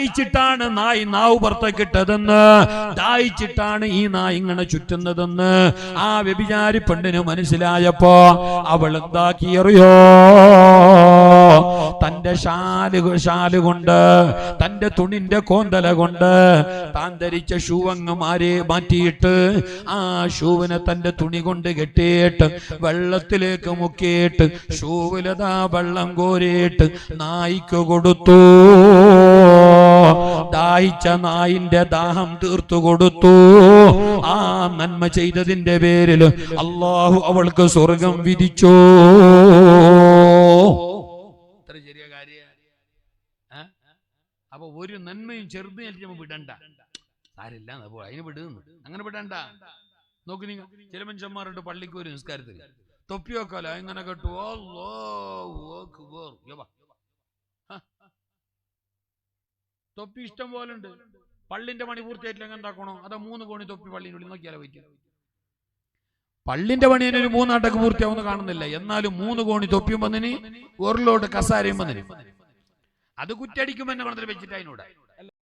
ദാഹിച്ചിട്ടാണ് നായി നാവ് പുറത്തേക്കിട്ടതെന്ന്, ദാഹിച്ചിട്ടാണ് ഈ നായി ഇങ്ങനെ ചുറ്റുന്നതെന്ന് ആ വ്യഭിചാരി പെണ്ണിന് മനസ്സിലായപ്പോ അവൾ എന്താക്കിയറിയോ? തന്റെ ഷാല് കൊണ്ട്, തന്റെ തുണിന്റെ കോന്തല കൊണ്ട് താൻ ധരിച്ച ഷൂ അങ്ങ് മാറ്റിയിട്ട് ആ ഷൂവിനെ തന്റെ തുണി കൊണ്ട് കെട്ടിയിട്ട് വെള്ളത്തിലേക്ക് മുക്കിയിട്ട് ഷൂവിലതാ വെള്ളം കോരിയിട്ട് നായിക്ക് കൊടുത്തു. ദാഹിച്ച നായിന്റെ ദാഹം തീർത്തു കൊടുത്തു. ആ നന്മ ചെയ്തതിന്റെ പേരിൽ അല്ലാഹു അവൾക്ക് സ്വർഗം വിധിച്ചു. ചെറിയ കാര്യ. അപ്പൊ ഒരു നന്മയും ചെറുതിനും വിടണ്ട, ആരില്ല അതിന് വിടുന്നു, അങ്ങനെ വിടണ്ട. നോക്കി നിങ്ങൾ ചില മനുഷ്യന്മാരുണ്ട് പള്ളിക്ക് ഒരു നിസ്കാരത്തിൽ തൊപ്പി വെക്കാല ഇങ്ങനെ കേട്ടു, തൊപ്പി ഇഷ്ടം പോലെ ഉണ്ട്. പള്ളിന്റെ പണി പൂർത്തിയായിട്ടില്ല എന്താക്കണോ? അതാ 3 കോണി തൊപ്പി പള്ളിനുള്ളിൽ നോക്കിയാലോ പറ്റും. പള്ളിന്റെ പണി തന്നെ ഒരു 3 ആട്ടക്ക് പൂർത്തിയാവുന്ന കാണുന്നില്ല, എന്നാലും 3 കോണി തൊപ്പിയും വന്നിന്, ഒരു ലോഡ് കസാരയും വന്നിന്. അത് കുറ്റടിക്കുമ്പോ എന്നെ കൊണ്ടു വെച്ചിട്ട് അതിനോട്